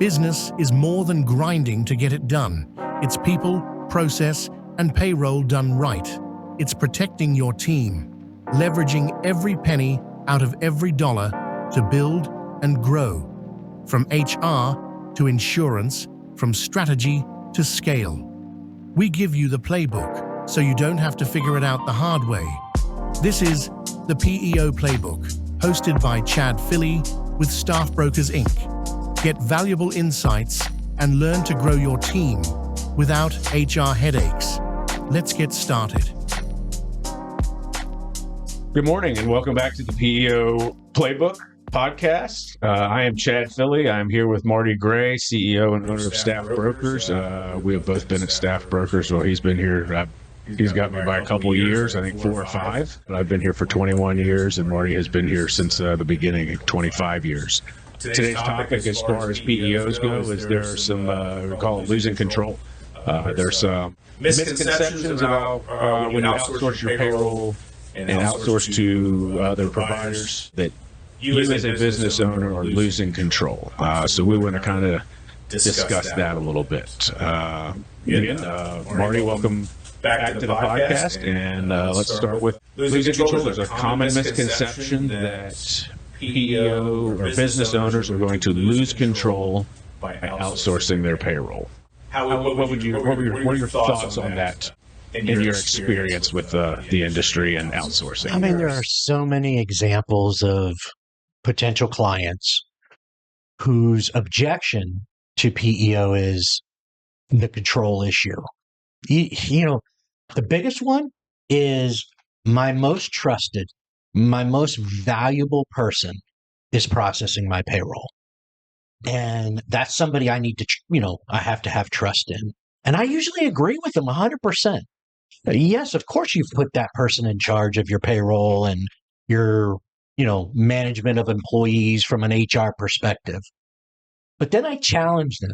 Business is more than grinding to get it done. It's people, process, and payroll done right. It's protecting your team, leveraging every penny out of every dollar to build and grow. From HR to insurance, from strategy to scale. We give you the playbook so you don't have to figure it out the hard way. This is the PEO Playbook, hosted by Chad Filley with Staff Brokers Inc. Get valuable insights and learn to grow your team without HR headaches. Let's get started. Good morning and welcome back to the PEO Playbook podcast. I am Chad Filley. I'm here with Marty Gray, CEO and owner of Staff Brokers. We have both been at Staff Brokers. Well, he's been here. He's got me by a couple of years, I think 4 or 5. But I've been here for 21 years, and Marty has been here since the beginning, 25 years. Today's topic, as far as PEOs go, is there are some, we call it losing control. There's some misconceptions about when you outsource your payroll and outsource to other providers that you as a business owner are losing control. So we want to kind of discuss that a little bit. Marty, welcome back to the podcast. And let's start with losing control. There's a common misconception that PEO or business owners are going to lose control by outsourcing their payroll. What were your thoughts on that in your experience with the industry and outsourcing? I mean, there are so many examples of potential clients whose objection to PEO is the control issue. You know, the biggest one is my most trusted, my most valuable person is processing my payroll. And that's somebody I need to, I have to have trust in. And I usually agree with them 100%. Yes, of course, you've put that person in charge of your payroll and your, management of employees from an HR perspective. But then I challenge them.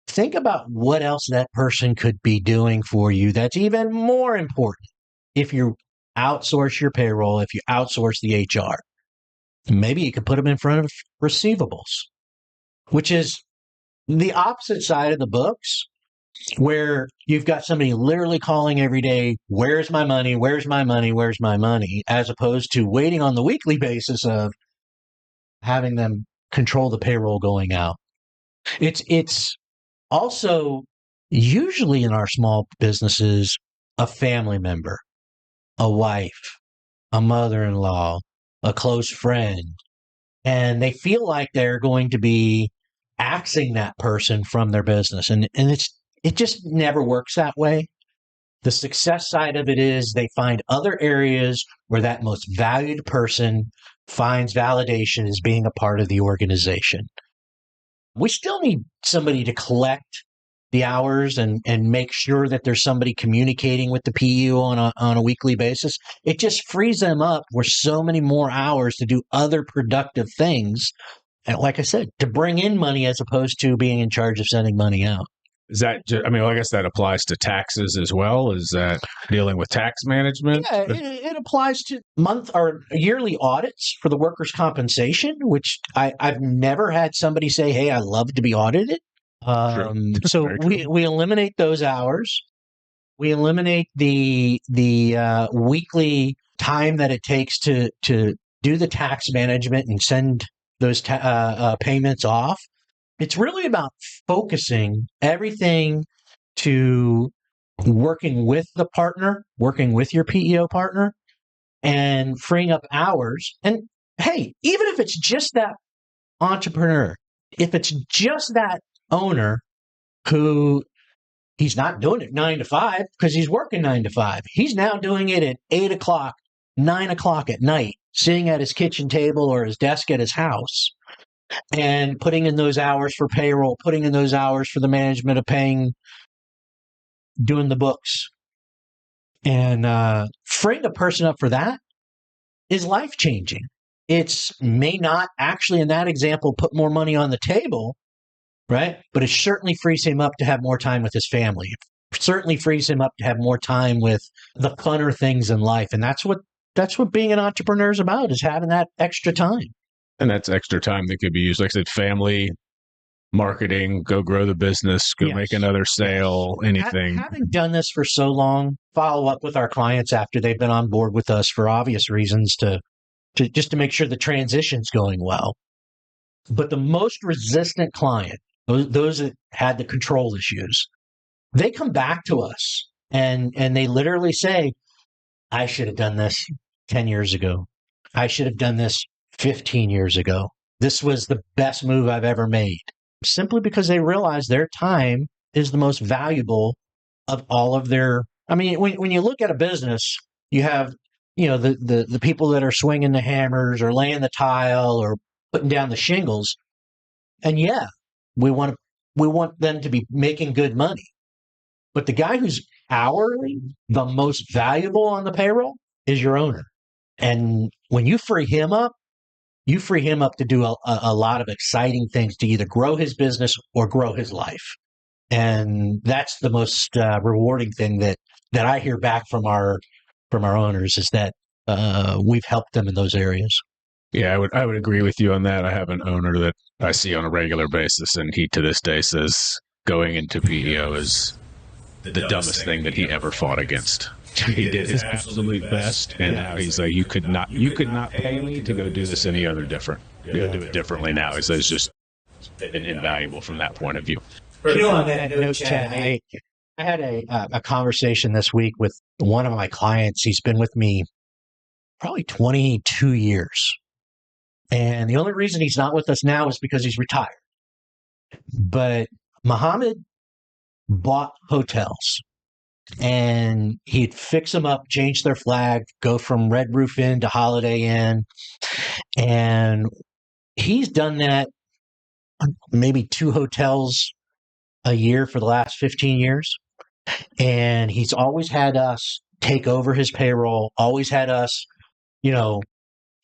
Think about what else that person could be doing for you that's even more important if you outsource your payroll, if you outsource the HR. Maybe you could put them in front of receivables, which is the opposite side of the books, where you've got somebody literally calling every day, where's my money, where's my money, where's my money, as opposed to waiting on the weekly basis of having them control the payroll going out. It's also usually in our small businesses, a family member, a wife, a mother-in-law, a close friend, and they feel like they're going to be axing that person from their business. And it just never works that way. The success side of it is they find other areas where that most valued person finds validation as being a part of the organization. We still need somebody to collect the hours and make sure that there's somebody communicating with the PEO on a weekly basis. It just frees them up for so many more hours to do other productive things. And like I said, to bring in money as opposed to being in charge of sending money out. Is that, I guess that applies to taxes as well. Is that dealing with tax management? Yeah, it applies to month or yearly audits for the workers' compensation, which I've never had somebody say, hey, I love to be audited. So we eliminate those hours. We eliminate the weekly time that it takes to do the tax management and send those payments off. It's really about focusing everything to working with the partner, working with your PEO partner, and freeing up hours. And hey, even if it's just that entrepreneur, if it's just that owner who he's not doing it 9 to 5 because he's working 9 to 5. He's now doing it at 8 o'clock, 9 o'clock at night, sitting at his kitchen table or his desk at his house and putting in those hours for payroll, putting in those hours for the management of paying, doing the books. And freeing a person up for that is life-changing. It may not actually, in that example, put more money on the table, right? But it certainly frees him up to have more time with his family. It certainly frees him up to have more time with the funner things in life. And that's what being an entrepreneur is about, is having that extra time. And that's extra time that could be used, like I said, family, marketing, go grow the business, go Yes. make another sale, anything. Having done this for so long, follow up with our clients after they've been on board with us for obvious reasons to just to make sure the transition's going well. But the most resistant client, those that had the control issues, they come back to us and they literally say, I should have done this 10 years ago. I should have done this 15 years ago. This was the best move I've ever made. Simply because they realize their time is the most valuable of all of their. I mean, when you look at a business, you have, the people that are swinging the hammers or laying the tile or putting down the shingles. And yeah, we want them to be making good money. But the guy who's hourly, the most valuable on the payroll is your owner. And when you free him up to do a lot of exciting things to either grow his business or grow his life. And that's the most rewarding thing that I hear back from our owners is that we've helped them in those areas. Yeah, I would agree with you on that. I have an owner that I see on a regular basis, and he to this day says going into PEO is the dumbest thing that he ever fought against. He did his absolute best, and now he's like, you could not pay me to go do this any other different. Do it differently now. He says it's just been invaluable from that point of view. On that note, Chad, I had a conversation this week with one of my clients. He's been with me probably 22 years. And the only reason he's not with us now is because he's retired. But Muhammad bought hotels and he'd fix them up, change their flag, go from Red Roof Inn to Holiday Inn. And he's done that maybe 2 hotels a year for the last 15 years. And he's always had us take over his payroll, always had us,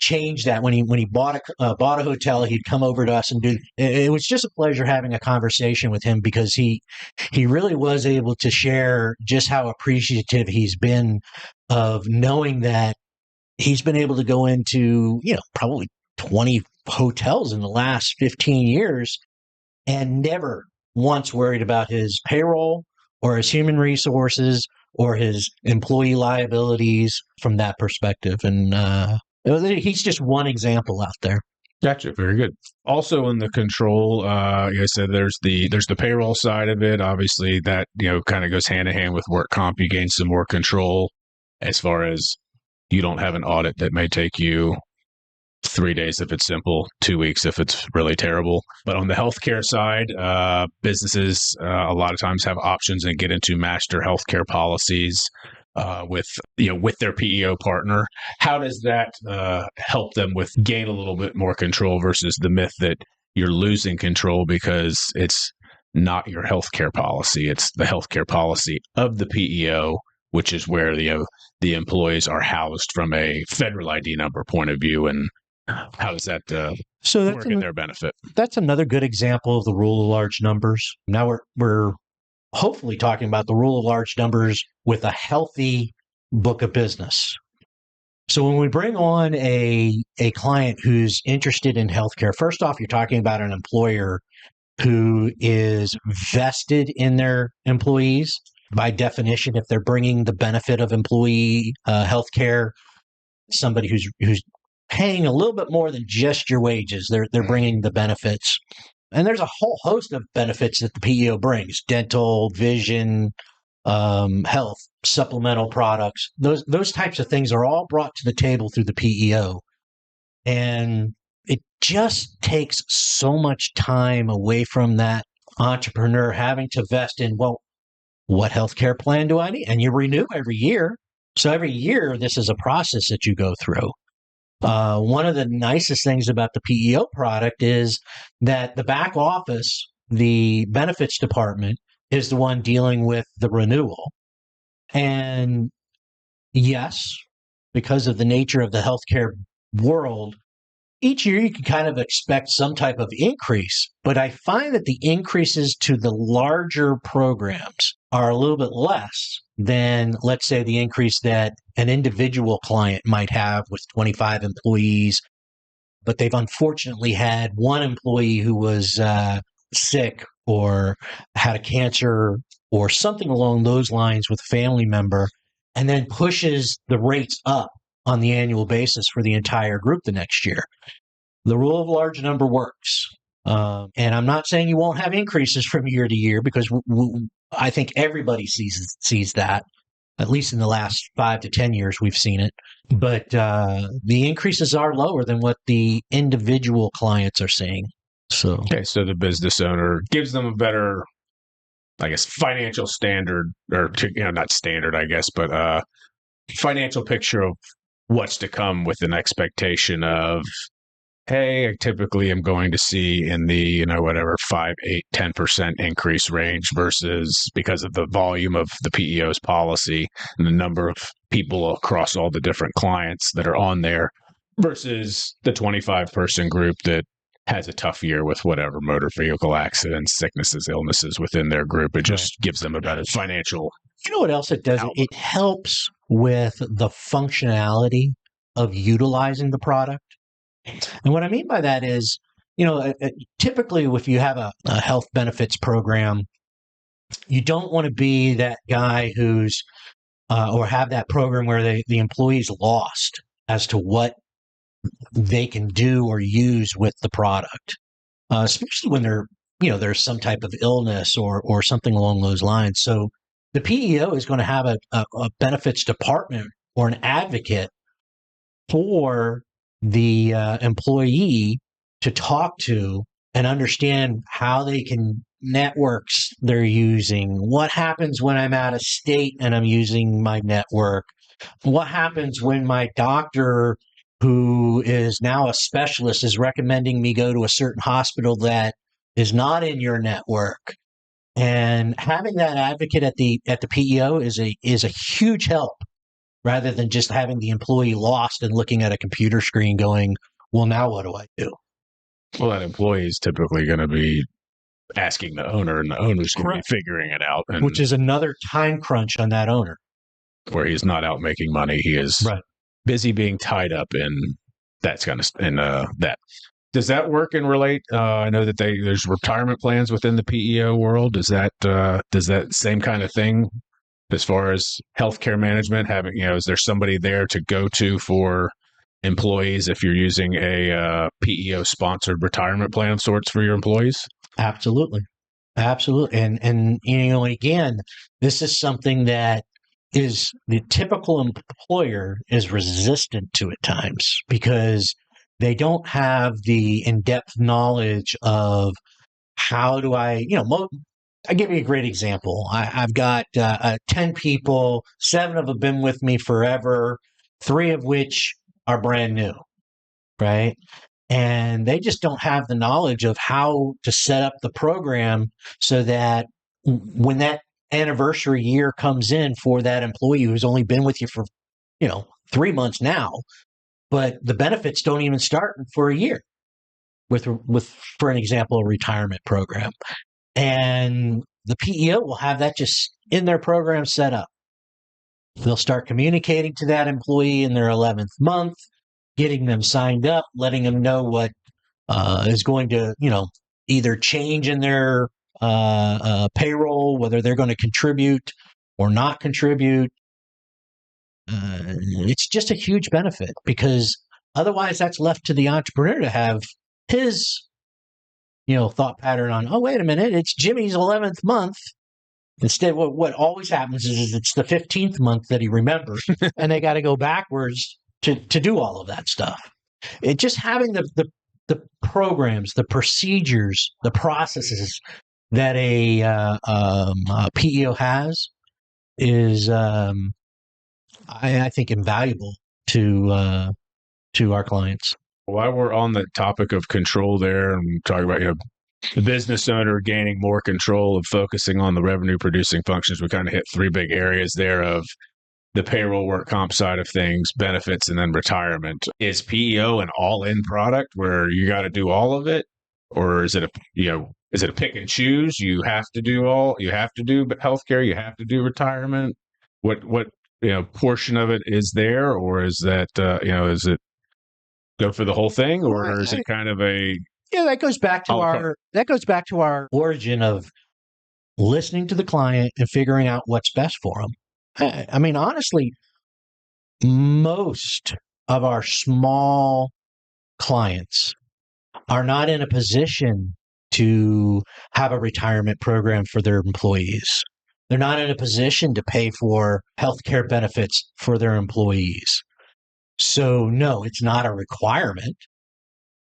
change that. When he bought a hotel, he'd come over to us and do. It was just a pleasure having a conversation with him because he really was able to share just how appreciative he's been of knowing that he's been able to go into probably 20 hotels in the last 15 years and never once worried about his payroll or his human resources or his employee liabilities from that perspective. And he's just one example out there. Gotcha. Very good. Also in the control, like I said, there's the payroll side of it. Obviously that, kind of goes hand in hand with work comp. You gain some more control as far as you don't have an audit that may take you 3 days if it's simple, 2 weeks if it's really terrible. But on the healthcare side, businesses a lot of times have options and get into master healthcare policies with their PEO partner. How does that help them with gain a little bit more control versus the myth that you're losing control because it's not your healthcare policy, it's the healthcare policy of the PEO, which is where the employees are housed from a federal ID number point of view. And how does that work in their benefit? That's another good example of the rule of large numbers. Now we're hopefully talking about the rule of large numbers with a healthy book of business. So when we bring on a client who's interested in healthcare, first off, you're talking about an employer who is vested in their employees. By definition, if they're bringing the benefit of employee healthcare, somebody who's paying a little bit more than just your wages, they're bringing the benefits. And there's a whole host of benefits that the PEO brings: dental, vision, health, supplemental products. Those types of things are all brought to the table through the PEO. And it just takes so much time away from that entrepreneur having to vest in, well, what healthcare plan do I need? And you renew every year. So every year, this is a process that you go through. One of the nicest things about the PEO product is that the back office, the benefits department, is the one dealing with the renewal. And yes, because of the nature of the healthcare world, each year you can kind of expect some type of increase, but I find that the increases to the larger programs are a little bit less than, let's say, the increase that an individual client might have with 25 employees, but they've unfortunately had one employee who was sick or had a cancer or something along those lines with a family member, and then pushes the rates up on the annual basis for the entire group the next year. The rule of large number works. And I'm not saying you won't have increases from year to year, because I think everybody sees that. At least in the last 5 to 10 years, we've seen it. But the increases are lower than what the individual clients are seeing. So, Okay, so the business owner gives them a better, I guess, financial standard, or not standard, I guess, but financial picture of what's to come, with an expectation of, hey, I typically am going to see in the, whatever, 5, 8, 10% increase range, versus, because of the volume of the PEO's policy and the number of people across all the different clients that are on there, versus the 25-person group that has a tough year with whatever motor vehicle accidents, sicknesses, illnesses within their group. It just gives them a better financial. You know what else it does? It helps with the functionality of utilizing the product. And what I mean by that is, typically if you have a health benefits program, you don't want to be that guy who's, or have that program where the employee's lost as to what they can do or use with the product, especially when there's some type of illness or something along those lines. So the PEO is going to have a benefits department or an advocate for the employee to talk to and understand how they can networks they're using. What happens when I'm out of state and I'm using my network? What happens when my doctor, who is now a specialist, is recommending me go to a certain hospital that is not in your network? And having that advocate at the PEO is a huge help, rather than just having the employee lost and looking at a computer screen going, well, now what do I do? Well, that employee is typically going to be asking the owner, and the owner's going to be figuring it out. And which is another time crunch on that owner. Where he's not out making money. He is busy being tied up in that kind of, that. Does that work and relate? I know that there's retirement plans within the PEO world. Does that same kind of thing, as far as healthcare management, having, is there somebody there to go to for employees if you're using a PEO sponsored retirement plan of sorts for your employees? Absolutely. And again, this is something that is the typical employer is resistant to at times, because they don't have the in-depth knowledge of how do I give you a great example. I've got 10 people, 7 of them have been with me forever, 3 of which are brand new, right? And they just don't have the knowledge of how to set up the program so that when that anniversary year comes in for that employee who's only been with you for 3 months now, but the benefits don't even start for a year with for an example, a retirement program. And the PEO will have that just in their program set up. They'll start communicating to that employee in their 11th month, getting them signed up, letting them know what is going to, either change in their payroll, whether they're going to contribute or not contribute. It's just a huge benefit, because otherwise that's left to the entrepreneur to have his thought pattern on, oh, wait a minute, it's Jimmy's 11th month. Instead, what always happens is it's the 15th month that he remembers, and they got to go backwards to do all of that stuff. It just having the programs, the procedures, the processes that a PEO has is, I think, invaluable to our clients. While we're on the topic of control there, and talking about the business owner gaining more control and focusing on the revenue producing functions, we kind of hit 3 big areas there of the payroll, work comp side of things, benefits, and then retirement. Is PEO an all-in product where you got to do all of it, or is it a pick and choose? You have to do healthcare, you have to do retirement. What portion of it is there, or is that is it go for the whole thing, or is it kind of a Yeah, that goes back to our origin of listening to the client and figuring out what's best for them. I mean, honestly, most of our small clients are not in a position to have a retirement program for their employees. They're not in a position to pay for healthcare benefits for their employees. So, no, it's not a requirement,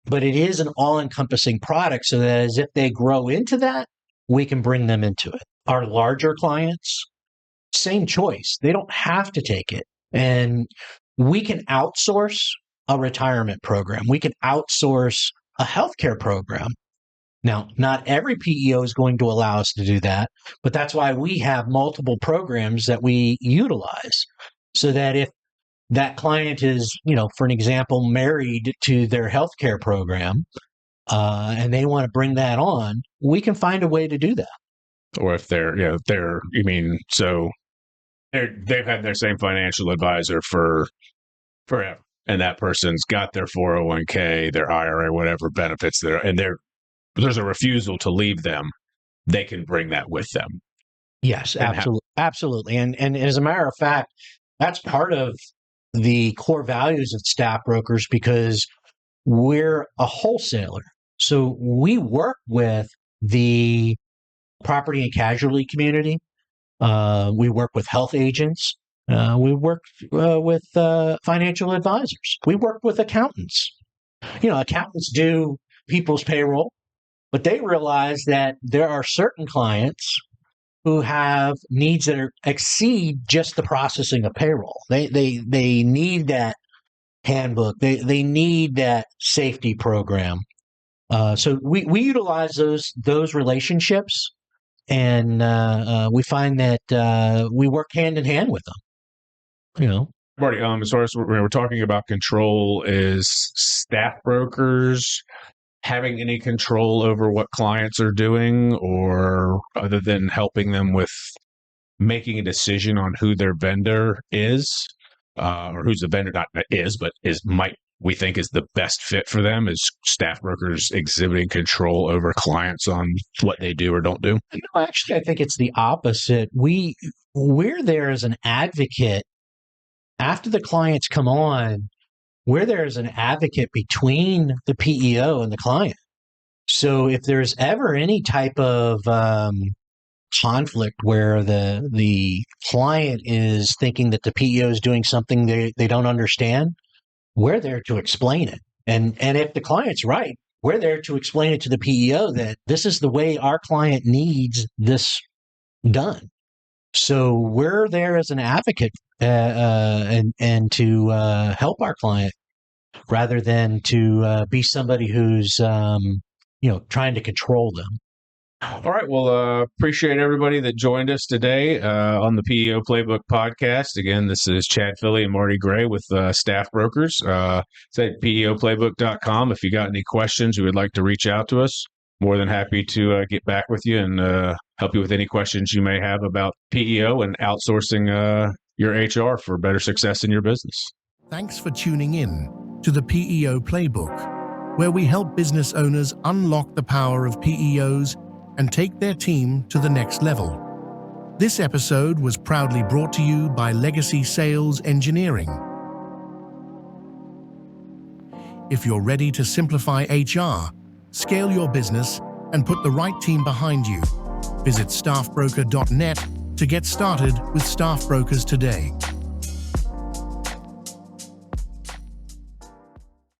but it is an all-encompassing product so that as if they grow into that, we can bring them into it. Our larger clients, same choice. They don't have to take it. And we can outsource a retirement program. We can outsource a healthcare program. Now, not every PEO is going to allow us to do that, but that's why we have multiple programs that we utilize so that if that client is, for an example, married to their healthcare program, and they want to bring that on, we can find a way to do that. Or if they've had their same financial advisor for forever, and that person's got their 401k, their IRA, whatever benefits there, and there's a refusal to leave them, they can bring that with them. Yes, absolutely. And as a matter of fact, that's part of the core values of staff brokers because we're a wholesaler. So we work with the property and casualty community. We work with health agents. We work with financial advisors. We work with accountants. Accountants do people's payroll, but they realize that there are certain clients who have needs that exceed just the processing of payroll. They need that handbook. They need that safety program. So we utilize those relationships, and we find that we work hand in hand with them. Marty, as far as we're talking about control, is staff brokers having any control over what clients are doing, or other than helping them with making a decision on who their vendor is, or who's the vendor not is, but we think is the best fit for them? Is staff brokers exhibiting control over clients on what they do or don't do? No, actually, I think it's the opposite. We're there as an advocate after the clients come on. We're there as an advocate between the PEO and the client. So if there's ever any type of conflict where the client is thinking that the PEO is doing something they don't understand, we're there to explain it. And if the client's right, we're there to explain it to the PEO that this is the way our client needs this done. So we're there as an advocate and to help our client rather than to be somebody who's trying to control them. All right. Well, appreciate everybody that joined us today on the PEO Playbook podcast. Again, this is Chad Filley and Marty Gray with Staff Brokers. It's at PEOplaybook.com. If you got any questions, you would like to reach out to us, more than happy to get back with you and help you with any questions you may have about PEO and outsourcing your HR for better success in your business. Thanks for tuning in to the PEO Playbook, where we help business owners unlock the power of PEOs and take their team to the next level. This episode was proudly brought to you by Legacy Sales Engineering. If you're ready to simplify HR, scale your business, and put the right team behind you, visit staffbroker.net to get started with Staff Brokers today.